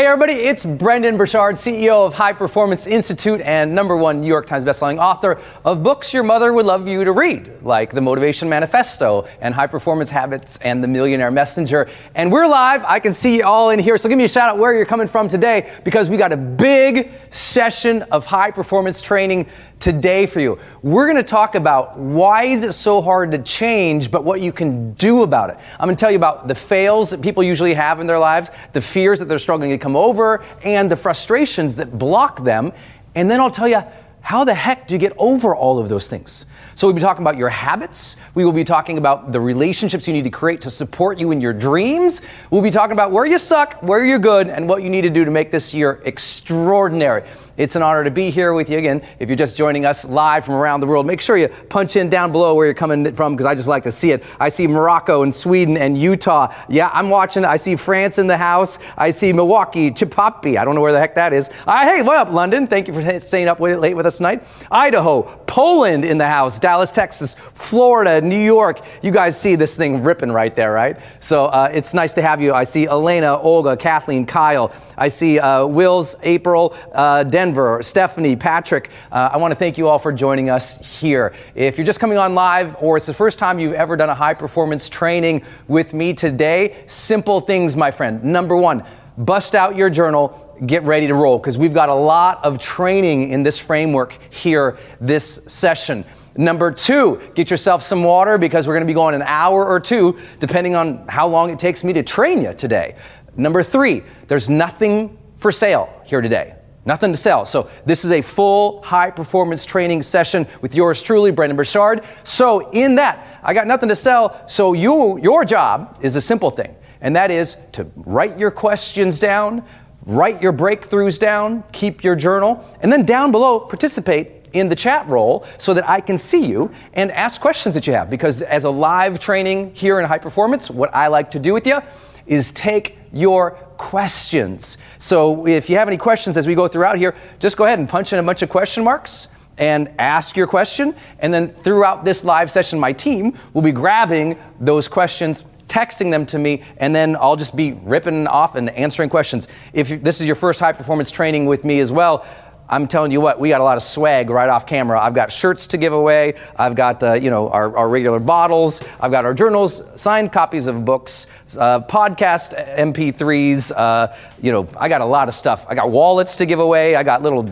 Hey everybody, it's Brendan Burchard, CEO of High Performance Institute and #1 New York Times bestselling author of books your mother would love you to read, like The Motivation Manifesto and High Performance Habits and The Millionaire Messenger. And we're live. I can see you all in here, so give me a shout out where you're coming from today, because we got a big session of high performance training today for you. We're going to talk about why is it so hard to change, but what you can do about it. I'm going to tell you about the fails that people usually have in their lives, the fears that they're struggling to come over, and the frustrations that block them. And then I'll tell you, how the heck do you get over all of those things? So we'll be talking about your habits. We will be talking about the relationships you need to create to support you in your dreams. We'll be talking about where you suck, where you're good, and what you need to do to make this year extraordinary. It's an honor to be here with you again. If you're just joining us live from around the world, make sure you punch in down below where you're coming from, because I just like to see it. I see Morocco and Sweden and Utah. Yeah, I'm watching. I see France in the house. I see Milwaukee, Chipapi. I don't know where the heck that is. Hey, what up, London? Thank you for staying up late with us tonight. Idaho, Poland in the house, Dallas, Texas, Florida, New York. You guys see this thing ripping right there, right? So it's nice to have you. I see Elena, Olga, Kathleen, Kyle. I see Wills, April, Denver, Stephanie, Patrick. I want to thank you all for joining us here. If you're just coming on live, or it's the first time you've ever done a high performance training with me today, simple things, my friend. #1, bust out your journal. Get ready to roll, because we've got a lot of training in this framework here this session. #2, get yourself some water, because we're going to be going an hour or two, depending on how long it takes me to train you today. #3, there's nothing for sale here today. Nothing to sell. So this is a full high performance training session with yours truly, Brendan Burchard. So in that, I got nothing to sell. So your job is a simple thing, and that is to write your questions down, write your breakthroughs down, keep your journal, and then down below, participate in the chat role so that I can see you and ask questions that you have. Because as a live training here in High Performance, what I like to do with you is take your questions. So if you have any questions as we go throughout here, just go ahead and punch in a bunch of question marks and ask your question. And then throughout this live session, my team will be grabbing those questions, texting them to me, and then I'll just be ripping off and answering questions. If this is your first high performance training with me as well, I'm telling you what, we got a lot of swag right off camera. I've got shirts to give away. I've got, our regular bottles. I've got our journals, signed copies of books, podcast MP3s. I got a lot of stuff. I got wallets to give away. I got little,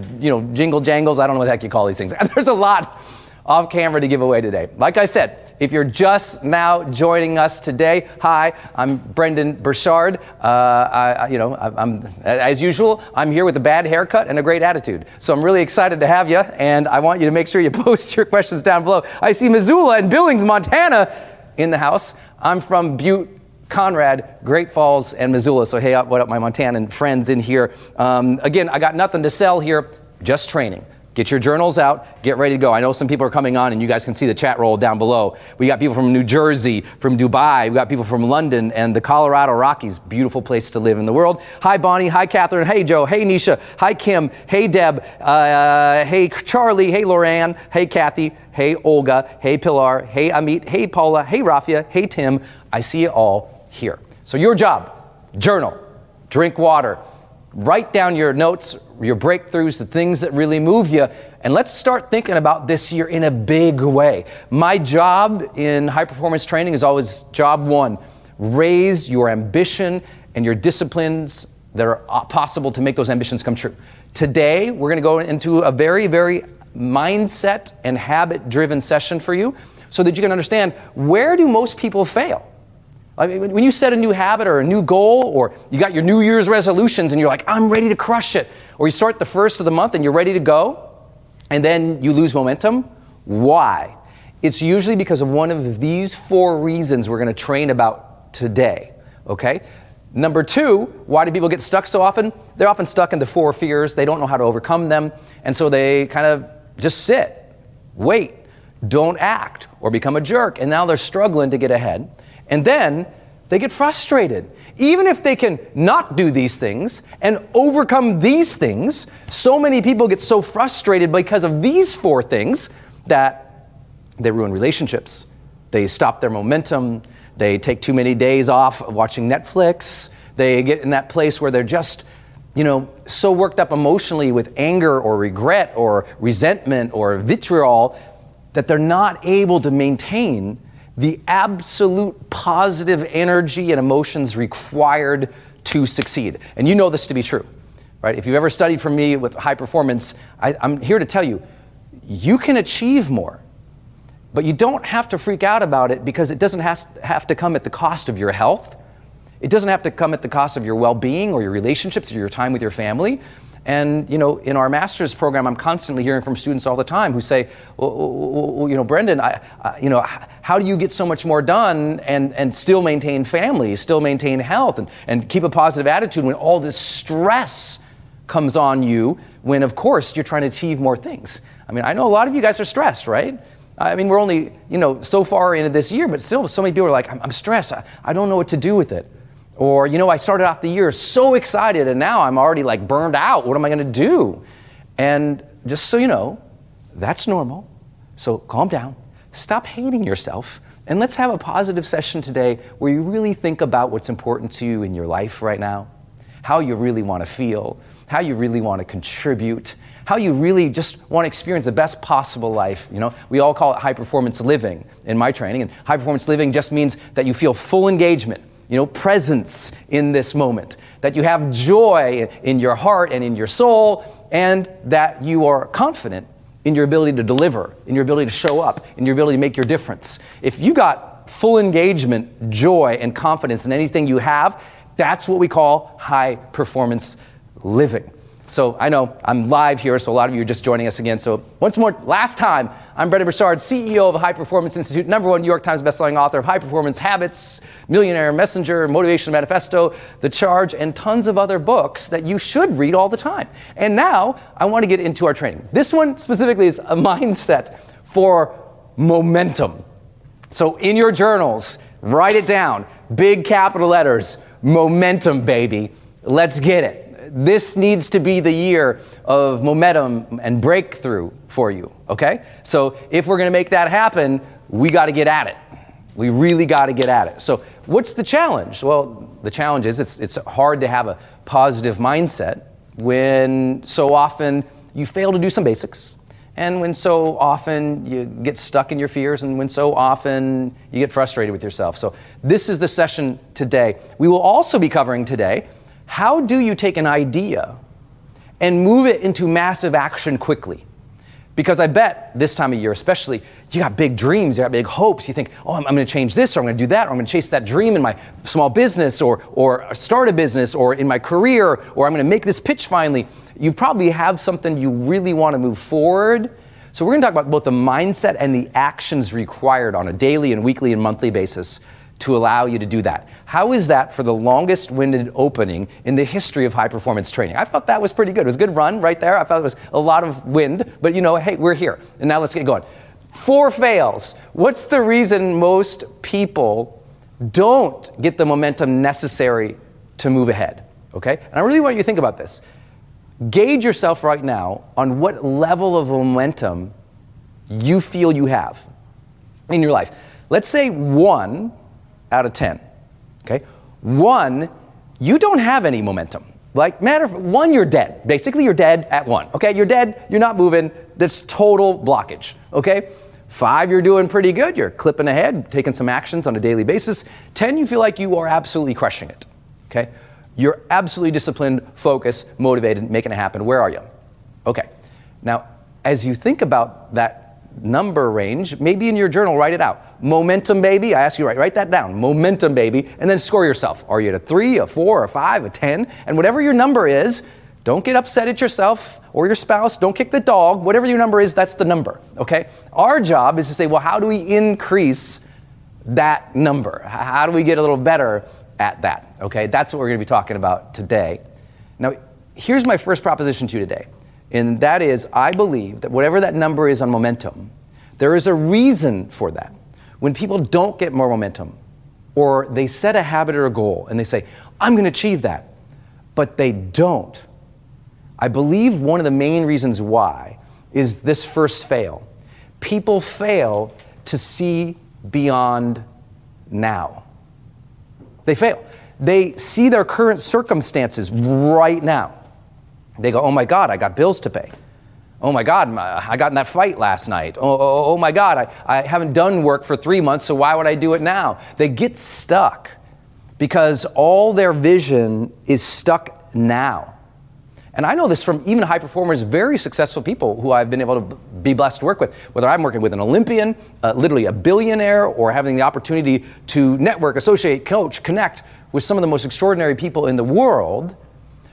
jingle jangles. I don't know what the heck you call these things. There's a lot off camera to give away today. Like I said, if you're just now joining us today, hi, I'm Brendan Burchard. I'm as usual, I'm here with a bad haircut and a great attitude. So I'm really excited to have you, and I want you to make sure you post your questions down below. I see Missoula and Billings, Montana in the house. I'm from Butte, Conrad, Great Falls, and Missoula. So hey, what up, my Montanan friends in here. Again, I got nothing to sell here, just training. Get your journals out, get ready to go. I know some people are coming on, and you guys can see the chat roll down below. We got people from New Jersey, from Dubai, we got people from London and the Colorado Rockies. Beautiful place to live in the world. Hi Bonnie, hi Catherine, hey Joe, hey Nisha, hi Kim, hey Deb, hey Charlie, hey Loran, hey Kathy, hey Olga, hey Pilar, hey Amit, hey Paula, hey Rafia, hey Tim. I see you all here. So your job, journal, drink water, write down your notes, your breakthroughs, the things that really move you, and let's start thinking about this year in a big way. My job in high performance training is always job 1. Raise your ambition and your disciplines that are possible to make those ambitions come true. Today, we're going to go into a very, very mindset and habit-driven session for you so that you can understand, where do most people fail? I mean, when you set a new habit or a new goal, or you got your New Year's resolutions and you're like, I'm ready to crush it, or you start the first of the month and you're ready to go, and then you lose momentum, why? It's usually because of one of these 4 reasons we're going to train about today, okay? #2, why do people get stuck so often? They're often stuck in the 4 fears. They don't know how to overcome them, and so they kind of just sit, wait, don't act, or become a jerk, and now they're struggling to get ahead. And then they get frustrated. Even if they can not do these things and overcome these things, so many people get so frustrated because of these 4 things that they ruin relationships. They stop their momentum. They take too many days off watching Netflix. They get in that place where they're just so worked up emotionally with anger or regret or resentment or vitriol that they're not able to maintain the absolute positive energy and emotions required to succeed. And you know this to be true, right? If you've ever studied from me with high performance, I'm here to tell you, you can achieve more, but you don't have to freak out about it because it doesn't have to come at the cost of your health. It doesn't have to come at the cost of your well-being or your relationships or your time with your family. And, in our master's program, I'm constantly hearing from students all the time who say, well Brendan, how do you get so much more done and still maintain family, still maintain health, and keep a positive attitude when all this stress comes on you when, of course, you're trying to achieve more things? I know a lot of you guys are stressed, right? We're only, so far into this year, but still so many people are like, I'm stressed. I don't know what to do with it. Or, I started off the year so excited and now I'm already like burned out. What am I going to do? And just so you know, that's normal. So calm down, stop hating yourself, and let's have a positive session today where you really think about what's important to you in your life right now, how you really want to feel, how you really want to contribute, how you really just want to experience the best possible life. We all call it high performance living in my training, and high performance living just means that you feel full engagement, presence in this moment, that you have joy in your heart and in your soul, and that you are confident in your ability to deliver, in your ability to show up, in your ability to make your difference. If you got full engagement, joy, and confidence in anything you have, that's what we call high performance living. So I know I'm live here, so a lot of you are just joining us again. So once more, last time, I'm Brendan Burchard, CEO of the High Performance Institute, #1 New York Times bestselling author of High Performance Habits, Millionaire Messenger, Motivation Manifesto, The Charge, and tons of other books that you should read all the time. And now I want to get into our training. This one specifically is a mindset for momentum. So in your journals, write it down, big capital letters, momentum, baby. Let's get it. This needs to be the year of momentum and breakthrough for you, okay? So if we're gonna make that happen, we gotta get at it. We really gotta get at it. So what's the challenge? Well, the challenge is it's hard to have a positive mindset when so often you fail to do some basics, and when so often you get stuck in your fears, and when so often you get frustrated with yourself. So this is the session today. We will also be covering today, how do you take an idea and move it into massive action quickly? Because I bet this time of year especially, you got big dreams, you got big hopes. You think, I'm going to change this, or I'm going to do that, or I'm going to chase that dream in my small business, or start a business, or in my career, or I'm going to make this pitch finally. You probably have something you really want to move forward. So we're going to talk about both the mindset and the actions required on a daily and weekly and monthly basis to allow you to do that. How is that for the longest-winded opening in the history of high-performance training? I thought that was pretty good. It was a good run right there. I thought it was a lot of wind, but hey, we're here. And now let's get going. 4 fails. What's the reason most people don't get the momentum necessary to move ahead? Okay? And I really want you to think about this. Gauge yourself right now on what level of momentum you feel you have in your life. Let's say 1 out of 10, okay? 1, you don't have any momentum. Like, 1, you're dead. Basically, you're dead at 1, okay? You're dead, you're not moving, that's total blockage, okay? 5, you're doing pretty good, you're clipping ahead, taking some actions on a daily basis. 10, you feel like you are absolutely crushing it, okay? You're absolutely disciplined, focused, motivated, making it happen. Where are you? Okay, now, as you think about that number range, maybe in your journal, write it out. Momentum, baby. I ask you, write that down. Momentum, baby. And then score yourself. Are you at a 3, a 4, a 5, a 10? And whatever your number is, don't get upset at yourself or your spouse. Don't kick the dog. Whatever your number is, that's the number, okay? Our job is to say, well, how do we increase that number? How do we get a little better at that, okay? That's what we're going to be talking about today. Now, here's my first proposition to you today. And that is, I believe that whatever that number is on momentum, there is a reason for that. When people don't get more momentum, or they set a habit or a goal, and they say, I'm going to achieve that, but they don't, I believe one of the main reasons why is this first fail. People fail to see beyond now. They fail. They see their current circumstances right now. They go, oh my God, I got bills to pay. Oh my God, I got in that fight last night. Oh my God, I haven't done work for 3 months, so why would I do it now? They get stuck because all their vision is stuck now. And I know this from even high performers, very successful people who I've been able to be blessed to work with, whether I'm working with an Olympian, literally a billionaire, or having the opportunity to network, associate, coach, connect with some of the most extraordinary people in the world.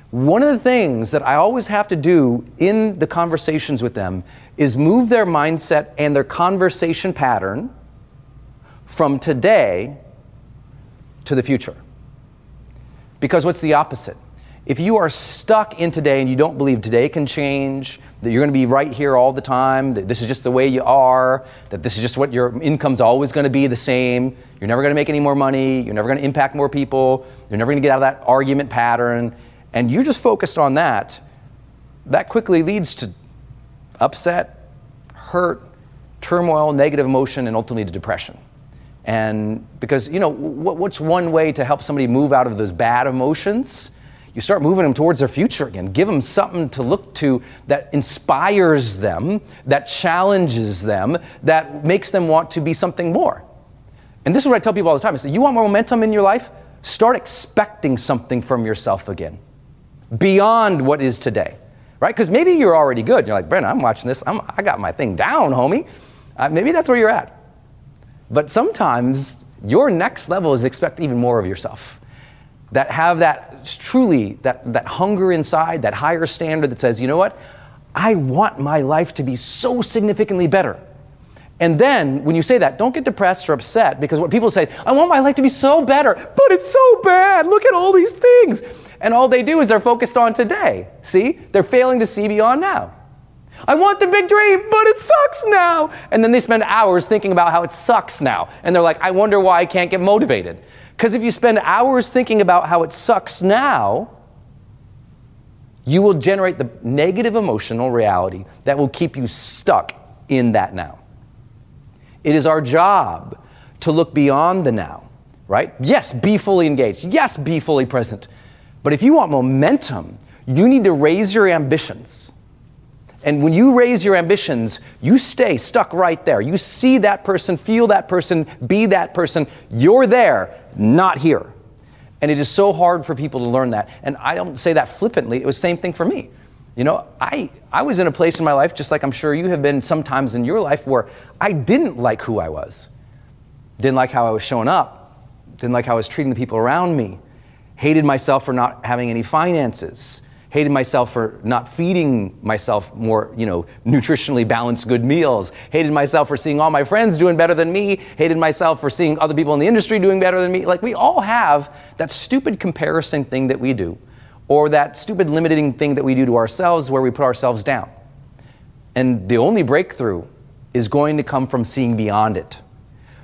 One of the things that I always have to do in the conversations with them is move their mindset and their conversation pattern from today to the future. Because what's the opposite? If you are stuck in today and you don't believe today can change, that you're going to be right here all the time, that this is just the way you are, that this is just what your income's always going to be the same, you're never going to make any more money, you're never going to impact more people, you're never going to get out of that argument pattern, and you're just focused on that, that quickly leads to upset, hurt, turmoil, negative emotion, and ultimately to depression. And because, what's one way to help somebody move out of those bad emotions? You start moving them towards their future again. Give them something to look to that inspires them, that challenges them, that makes them want to be something more. And this is what I tell people all the time. I say, you want more momentum in your life? Start expecting something from yourself again, beyond what is today, right? Because maybe you're already good. You're like, Brent, I'm watching this. I got my thing down, homie. Maybe that's where you're at. But sometimes your next level is expect even more of yourself. That have that truly, that hunger inside, that higher standard that says, you know what? I want my life to be so significantly better. And then when you say that, don't get depressed or upset, because what people say, I want my life to be so better, but it's so bad. Look at all these things. And all they do is they're focused on today. See? They're failing to see beyond now. I want the big dream, but it sucks now. And then they spend hours thinking about how it sucks now. And they're like, I wonder why I can't get motivated. Because if you spend hours thinking about how it sucks now, you will generate the negative emotional reality that will keep you stuck in that now. It is our job to look beyond the now, right? Yes, be fully engaged. Yes, be fully present. But if you want momentum, you need to raise your ambitions. And when you raise your ambitions, you stay stuck right there. You see that person, feel that person, be that person. You're there, not here. And it is so hard for people to learn that. And I don't say that flippantly. It was the same thing for me. I was in a place in my life, just like I'm sure you have been sometimes in your life, where I didn't like who I was. Didn't like how I was showing up. Didn't like how I was treating the people around me. Hated myself for not having any finances. Hated myself for not feeding myself more, nutritionally balanced good meals. Hated myself for seeing all my friends doing better than me. Hated myself for seeing other people in the industry doing better than me. Like, we all have that stupid comparison thing that we do, or that stupid limiting thing that we do to ourselves where we put ourselves down. And the only breakthrough is going to come from seeing beyond it.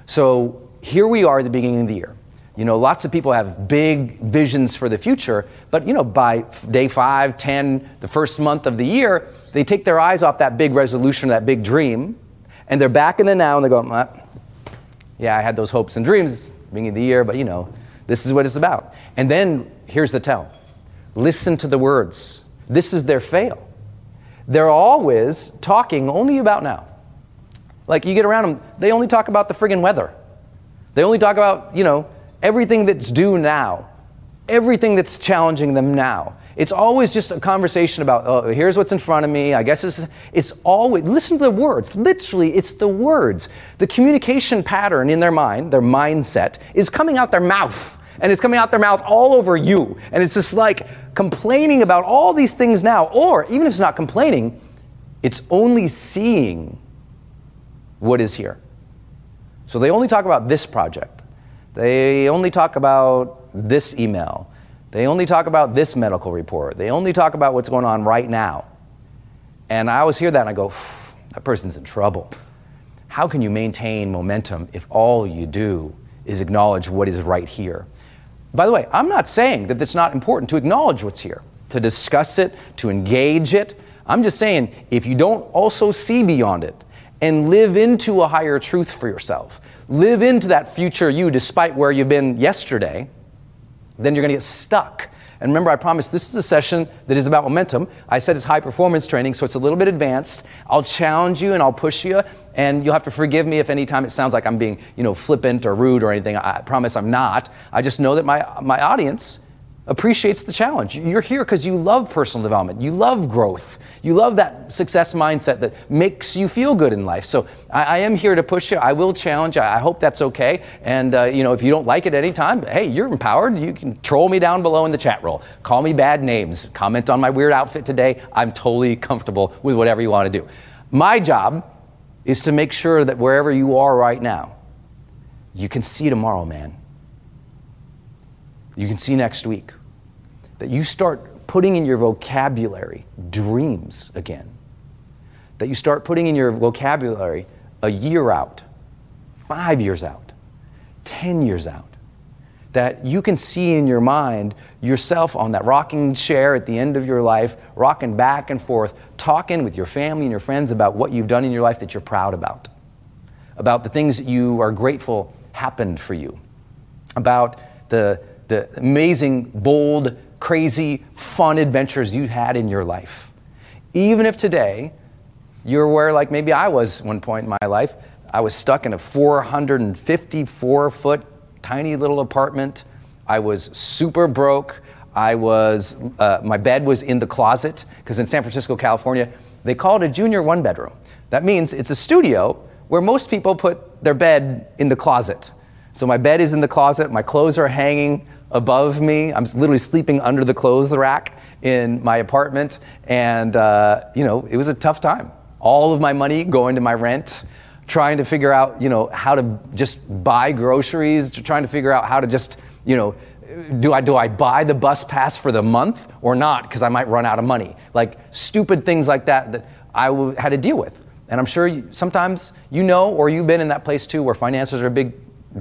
So here we are at the beginning of the year. Lots of people have big visions for the future, but by day 5, 10, the first month of the year, they take their eyes off that big resolution, that big dream, and they're back in the now, and they go, yeah, I had those hopes and dreams beginning of the year, but this is what it's about. And then here's the tell. Listen to the words. This is their fail. They're always talking only about now. Like, you get around them, they only talk about the friggin' weather. They only talk about, everything that's due now, everything that's challenging them now. It's always just a conversation about, oh, here's what's in front of me. I guess it's always, listen to the words. Literally, it's the words. The communication pattern in their mind, their mindset, is coming out their mouth. And it's coming out their mouth all over you. And it's just like complaining about all these things now. Or even if it's not complaining, it's only seeing what is here. So they only talk about this project. They only talk about this email. They only talk about this medical report. They only talk about what's going on right now. And I always hear that and I go, that person's in trouble. How can you maintain momentum if all you do is acknowledge what is right here? By the way, I'm not saying that it's not important to acknowledge what's here, to discuss it, to engage it. I'm just saying, if you don't also see beyond it and live into a higher truth for yourself, live into that future you despite where you've been yesterday, then you're going to get stuck And remember, I promised this is a session that is about momentum. I said it's high performance training, so it's a little bit advanced. I'll challenge you and I'll push you, and you'll have to forgive me if any time it sounds like I'm being, flippant or rude or anything. I promise I'm not. I just know that my audience appreciates the challenge. You're here because you love personal development. You love growth. You love that success mindset that makes you feel good in life. So I am here to push you. I will challenge you. I hope that's okay. And, if you don't like it at any time, hey, you're empowered. You can troll me down below in the chat roll. Call me bad names. Comment on my weird outfit today. I'm totally comfortable with whatever you want to do. My job is to make sure that wherever you are right now, you can see tomorrow, man. You can see next week. That you start putting in your vocabulary dreams again. That you start putting in your vocabulary a year out, 5 years out, 10 years out. That you can see in your mind yourself on that rocking chair at the end of your life, rocking back and forth, talking with your family and your friends about what you've done in your life that you're proud about the things that you are grateful happened for you, about the amazing, bold, crazy, fun adventures you had in your life. Even if today you're where, like maybe I was one point in my life, I was stuck in a 454-foot tiny little apartment. I was super broke. My bed was in the closet, because in San Francisco, California, they call it a junior one-bedroom. That means it's a studio where most people put their bed in the closet. So my bed is in the closet, my clothes are hanging above me. I'm literally sleeping under the clothes rack in my apartment. And, it was a tough time. All of my money going to my rent, trying to figure out, how to just buy groceries, trying to figure out how to just, do I buy the bus pass for the month or not? Because I might run out of money. Like stupid things like that I had to deal with. And I'm sure sometimes or you've been in that place too, where finances are a big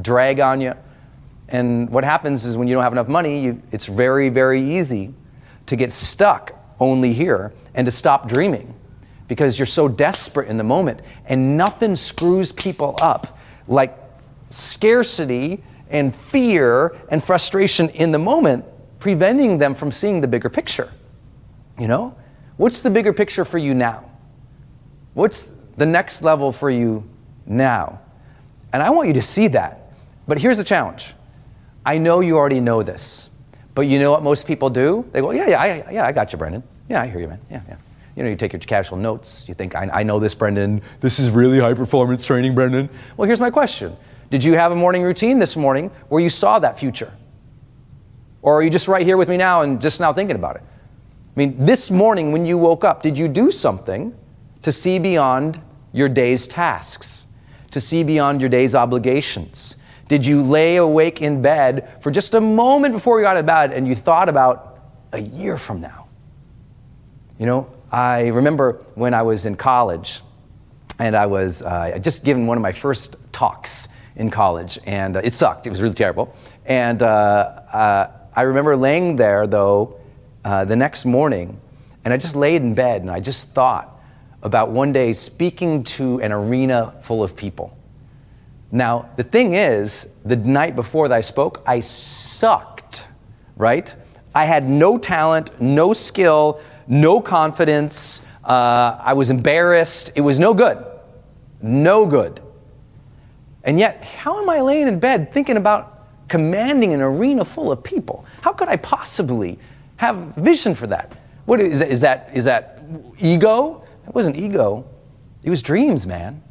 drag on you. And what happens is when you don't have enough money, it's very, very easy to get stuck only here and to stop dreaming because you're so desperate in the moment. And nothing screws people up like scarcity and fear and frustration in the moment, preventing them from seeing the bigger picture. What's the bigger picture for you now? What's the next level for you now? And I want you to see that. But here's the challenge. I know you already know this, but you know what most people do? They go, yeah, I got you, Brendan. Yeah, I hear you, man. Yeah. You take your casual notes. You think, I know this, Brendan. This is really high performance training, Brendan. Well, here's my question. Did you have a morning routine this morning where you saw that future? Or are you just right here with me now and just now thinking about it? This morning when you woke up, did you do something to see beyond your day's tasks, to see beyond your day's obligations? Did you lay awake in bed for just a moment before you got out of bed and you thought about a year from now? I remember when I was in college and I was just given one of my first talks in college, and it sucked. It was really terrible. And I remember laying there, though, the next morning, and I just laid in bed and I just thought about one day speaking to an arena full of people. Now, the thing is, the night before that I spoke, I sucked, right? I had no talent, no skill, no confidence. I was embarrassed. It was no good. No good. And yet, how am I laying in bed thinking about commanding an arena full of people? How could I possibly have vision for that? What is that ego? It wasn't ego. It was dreams, man.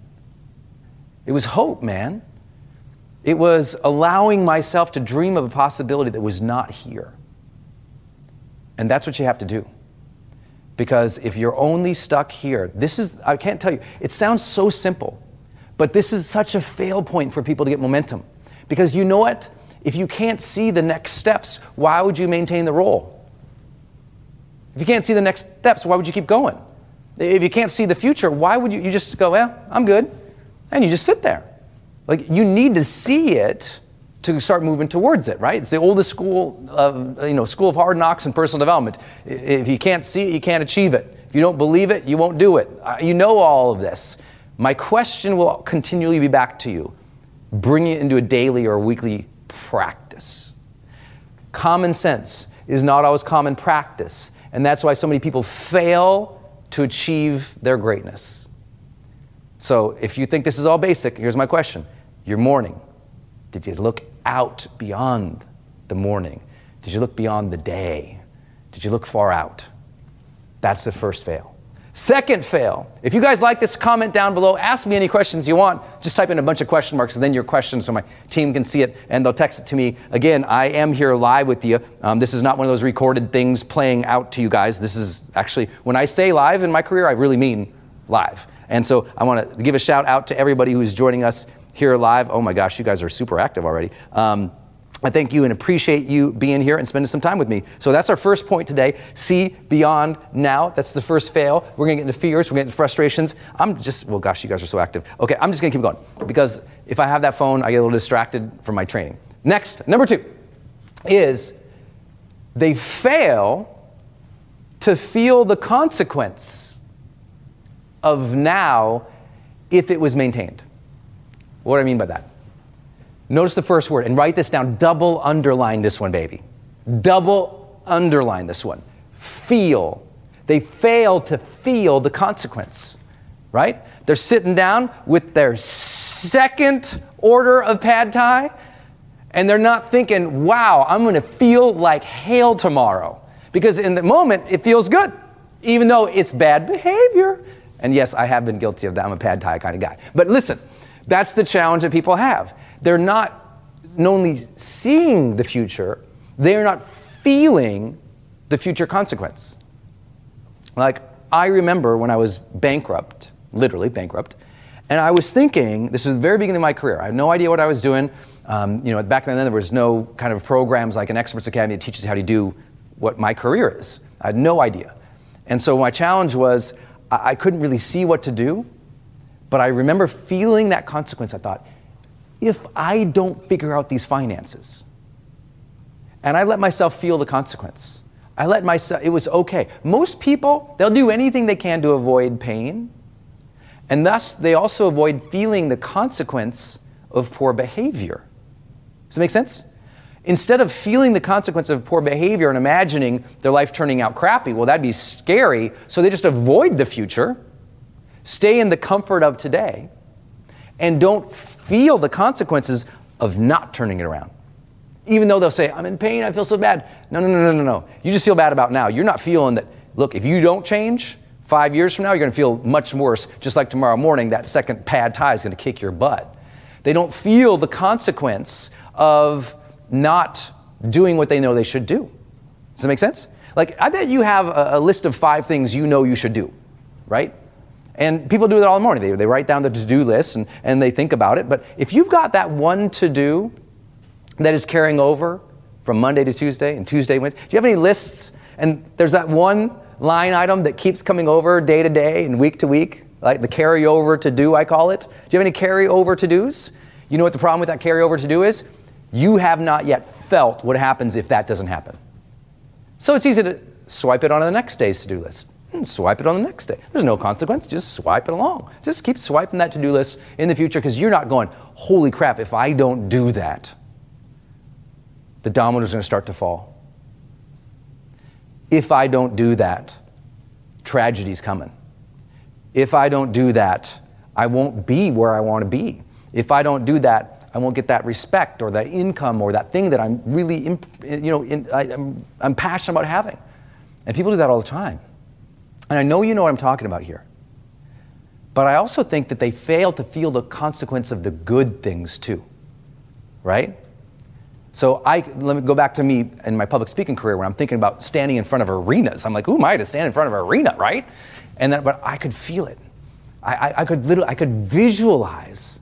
It was hope, man. It was allowing myself to dream of a possibility that was not here. And that's what you have to do. Because if you're only stuck here, I can't tell you, it sounds so simple, but this is such a fail point for people to get momentum. Because you know what? If you can't see the next steps, why would you maintain the role? If you can't see the next steps, why would you keep going? If you can't see the future, why would you just go, well, I'm good. And you just sit there. Like, you need to see it to start moving towards it, right? It's the oldest school of hard knocks and personal development. If you can't see it, you can't achieve it. If you don't believe it, you won't do it. You know all of this. My question will continually be back to you. Bring it into a daily or weekly practice. Common sense. is not always common practice. And that's why so many people fail to achieve their greatness. So if you think this is all basic, here's my question. Your morning, did you look out beyond the morning? Did you look beyond the day? Did you look far out? That's the first fail. Second fail. If you guys like this, comment down below. Ask me any questions you want. Just type in a bunch of question marks and then your questions so my team can see it and they'll text it to me. Again, I am here live with you. This is not one of those recorded things playing out to you guys. This is actually, when I say live in my career, I really mean live. And so I want to give a shout out to everybody who's joining us here live. Oh my gosh, you guys are super active already. I thank you and appreciate you being here and spending some time with me. So that's our first point today. See beyond now. That's the first fail. We're going to get into fears. We're going to get into frustrations. Well, gosh, you guys are so active. Okay, I'm just going to keep going because if I have that phone, I get a little distracted from my training. Next, number 2 is they fail to feel the consequence of now if it was maintained. What do I mean by that? Notice the first word and write this down. Double underline this one, baby. Double underline this one. Feel. They fail to feel the consequence, right? They're sitting down with their second order of pad thai and they're not thinking, wow, I'm going to feel like hail tomorrow. Because in the moment, it feels good, even though it's bad behavior. And yes, I have been guilty of that. I'm a pad thai kind of guy. But listen, that's the challenge that people have. They're not only seeing the future, they're not feeling the future consequence. Like, I remember when I was bankrupt, literally bankrupt, and I was thinking, this was the very beginning of my career. I had no idea what I was doing. Back then there was no kind of programs like an Experts Academy that teaches you how to do what my career is. I had no idea. And so my challenge was, I couldn't really see what to do, but I remember feeling that consequence. I thought, if I don't figure out these finances, and I let myself feel the consequence, it was okay. Most people, they'll do anything they can to avoid pain, and thus they also avoid feeling the consequence of poor behavior. Does that make sense? Instead of feeling the consequence of poor behavior and imagining their life turning out crappy, well, that'd be scary, so they just avoid the future, stay in the comfort of today, and don't feel the consequences of not turning it around. Even though they'll say, I'm in pain, I feel so bad. No. You just feel bad about now. You're not feeling that, look, if you don't change, 5 years from now, you're going to feel much worse. Just like tomorrow morning, that second pad thai is going to kick your butt. They don't feel the consequence of not doing what they know they should do. Does that make sense? Like, I bet you have a list of 5 things you know you should do, right? And people do that all the morning. They write down the to-do list and they think about it. But if you've got that one to-do that is carrying over from Monday to Tuesday and Tuesday, Wednesday, do you have any lists? And there's that one line item that keeps coming over day to day and week to week, like the carryover to-do, I call it. Do you have any carryover to-dos? You know what the problem with that carryover to-do is? You have not yet felt what happens if that doesn't happen. So it's easy to swipe it onto the next day's to-do list. And swipe it on the next day. There's no consequence, just swipe it along. Just keep swiping that to-do list in the future because you're not going, holy crap, if I don't do that, the dominoes are going to start to fall. If I don't do that, tragedy's coming. If I don't do that, I won't be where I want to be. If I don't do that, I won't get that respect or that income or that thing that I'm really, I'm passionate about having. And people do that all the time. And I know you know what I'm talking about here. But I also think that they fail to feel the consequence of the good things too, right? So let me go back to me in my public speaking career when I'm thinking about standing in front of arenas. I'm like, who am I to stand in front of an arena, right? But I could feel it. I could visualize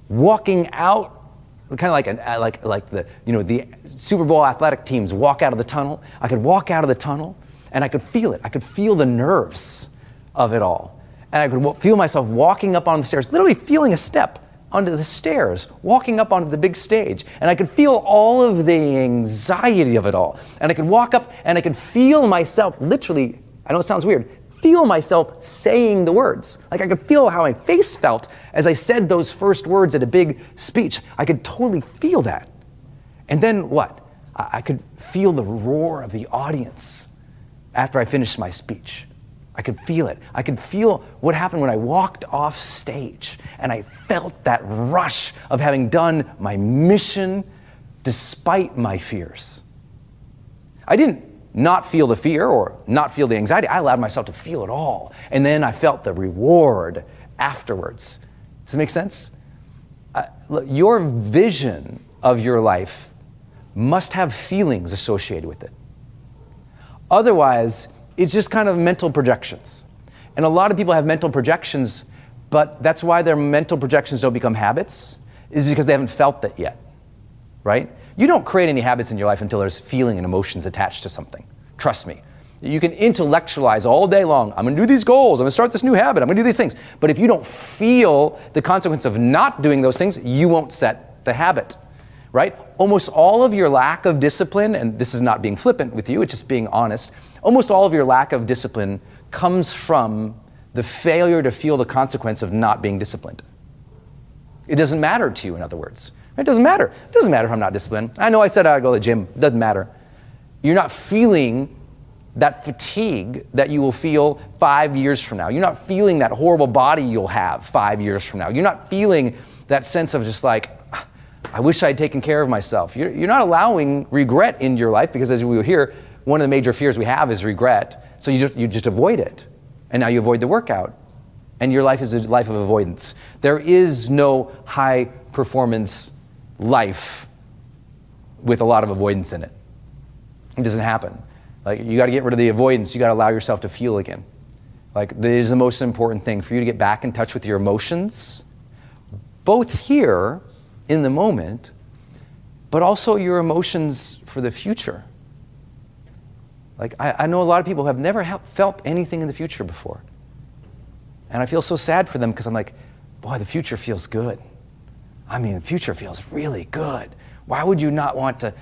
walking out, kind of like the Super Bowl athletic teams walk out of the tunnel. I could walk out of the tunnel and I could feel it. I could feel the nerves of it all. And I could feel myself walking up on the stairs, literally feeling a step onto the stairs, walking up onto the big stage. And I could feel all of the anxiety of it all. And I could walk up and I could feel myself literally, I know it sounds weird, feel myself saying the words. Like I could feel how my face felt as I said those first words at a big speech. I could totally feel that. And then what? I could feel the roar of the audience after I finished my speech. I could feel it. I could feel what happened when I walked off stage, and I felt that rush of having done my mission despite my fears. I didn't not feel the fear or not feel the anxiety. I allowed myself to feel it all. And then I felt the reward afterwards. Does it make sense? Look, your vision of your life must have feelings associated with it. Otherwise, it's just kind of mental projections. And a lot of people have mental projections, but that's why their mental projections don't become habits, is because they haven't felt that yet, right? You don't create any habits in your life until there's feeling and emotions attached to something. Trust me. You can intellectualize all day long. I'm gonna do these goals, I'm gonna start this new habit, I'm gonna do these things. But if you don't feel the consequence of not doing those things, you won't set the habit, right? Almost all of your lack of discipline, and this is not being flippant with you, it's just being honest, almost all of your lack of discipline comes from the failure to feel the consequence of not being disciplined. It doesn't matter to you, in other words. It doesn't matter. It doesn't matter if I'm not disciplined. I know I said I'd go to the gym. It doesn't matter. You're not feeling that fatigue that you will feel 5 years from now. You're not feeling that horrible body you'll have 5 years from now. You're not feeling that sense of just like, I wish I'd taken care of myself. You're not allowing regret in your life, because as we will hear, one of the major fears we have is regret. So you just avoid it. And now you avoid the workout. And your life is a life of avoidance. There is no high performance life with a lot of avoidance in it. It doesn't happen. Like, you got to get rid of the avoidance. You got to allow yourself to feel again. Like, that is the most important thing, for you to get back in touch with your emotions, both here in the moment, but also your emotions for the future. Like, I know a lot of people who have never felt anything in the future before. And I feel so sad for them, because I'm like, boy, the future feels good. I mean, the future feels really good. Why would you not want to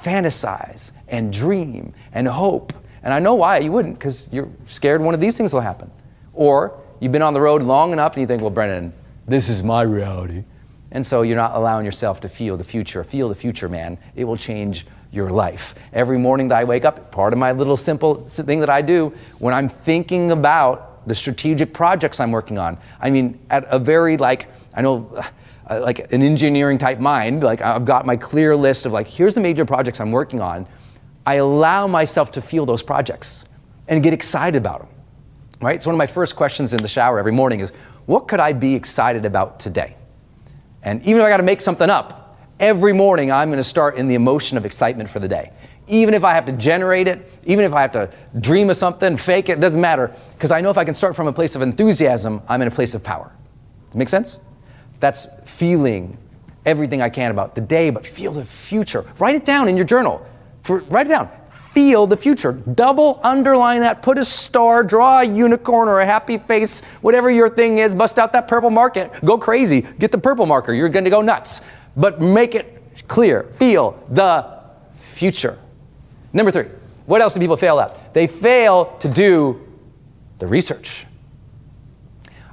fantasize and dream and hope? And I know why you wouldn't, because you're scared one of these things will happen. Or you've been on the road long enough and you think, well, Brennan, this is my reality. And so you're not allowing yourself to feel the future. Feel the future, man. It will change your life. Every morning that I wake up, part of my little simple thing that I do when I'm thinking about the strategic projects I'm working on, I mean, at a very like an engineering type mind, like I've got my clear list of like, here's the major projects I'm working on. I allow myself to feel those projects and get excited about them, right? So one of my first questions in the shower every morning is, what could I be excited about today? And even if I got to make something up, every morning I'm going to start in the emotion of excitement for the day. Even if I have to generate it, even if I have to dream of something, fake it doesn't matter. Because I know if I can start from a place of enthusiasm, I'm in a place of power. Does it make sense? That's feeling everything I can about the day, but feel the future. Write it down in your journal. Write it down. Feel the future. Double underline that. Put a star, draw a unicorn or a happy face, whatever your thing is. Bust out that purple marker. Go crazy. Get the purple marker. You're going to go nuts. But make it clear. Feel the future. Number 3, what else do people fail at? They fail to do the research.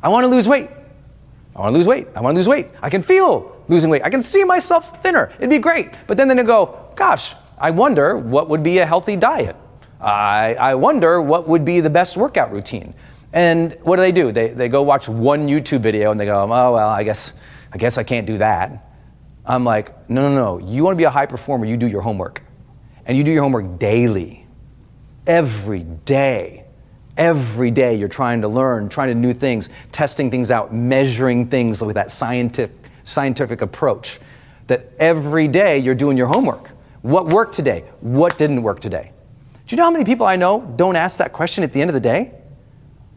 I want to lose weight. I want to lose weight. I want to lose weight. I can feel losing weight. I can see myself thinner. It'd be great. But then they go, gosh, I wonder what would be a healthy diet. I wonder what would be the best workout routine. And what do? They go watch one YouTube video and they go, oh, well, I guess I can't do that. I'm like, no. You want to be a high performer, you do your homework. And you do your homework daily. Every day you're trying to learn, trying to do new things, testing things out, measuring things with that scientific approach. That every day you're doing your homework. What worked today? What didn't work today? Do you know how many people I know don't ask that question at the end of the day?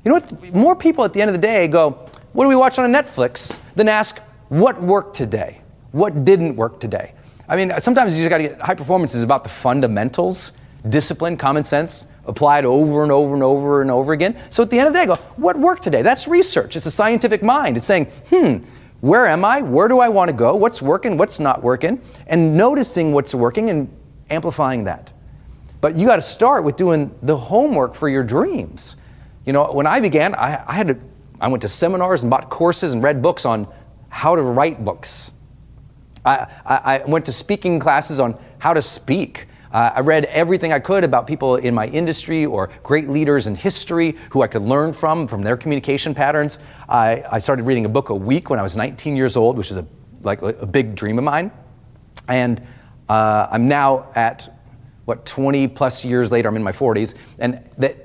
You know what? More people at the end of the day go, what do we watch on Netflix? Than ask, what worked today? What didn't work today? I mean, sometimes you just got to get, high performance is about the fundamentals, discipline, common sense, applied over and over and over and over again. So at the end of the day, go, what worked today? That's research. It's a scientific mind. It's saying, where am I? Where do I want to go? What's working? What's not working? And noticing what's working and amplifying that. But you got to start with doing the homework for your dreams. You know, when I began, I went to seminars and bought courses and read books on how to write books. I went to speaking classes on how to speak. I read everything I could about people in my industry or great leaders in history who I could learn from their communication patterns. I started reading a book a week when I was 19 years old, which is a big dream of mine. And I'm now at, 20 plus years later, I'm in my 40s, and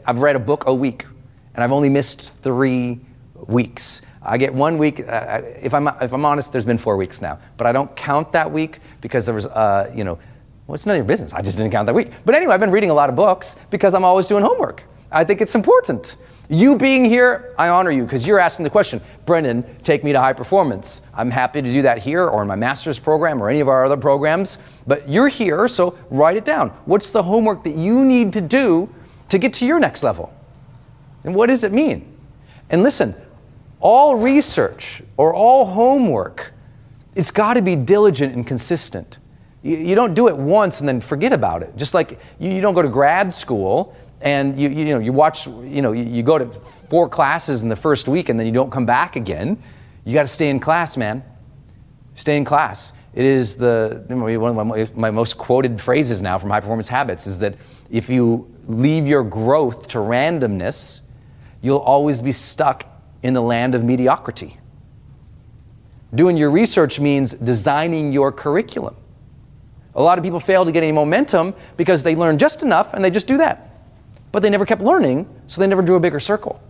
I've read a book a week, and I've only missed 3 weeks. I get 1 week, if I'm honest, there's been 4 weeks now, but I don't count that week because there was, well, it's none of your business. I just didn't count that week. But anyway, I've been reading a lot of books because I'm always doing homework. I think it's important. You being here, I honor you because you're asking the question, Brendan, take me to high performance. I'm happy to do that here or in my master's program or any of our other programs, but you're here, so write it down. What's the homework that you need to do to get to your next level? And what does it mean? And listen, all research or all homework, it's got to be diligent and consistent. You don't do it once and then forget about it. Just like you don't go to grad school and you watch, you go to 4 classes in the first week and then you don't come back again. You got to stay in class, man. Stay in class. It is one of my most quoted phrases now from High Performance Habits is that if you leave your growth to randomness, you'll always be stuck in the land of mediocrity. Doing your research means designing your curriculum. A lot of people fail to get any momentum because they learn just enough and they just do that. But they never kept learning, so they never drew a bigger circle.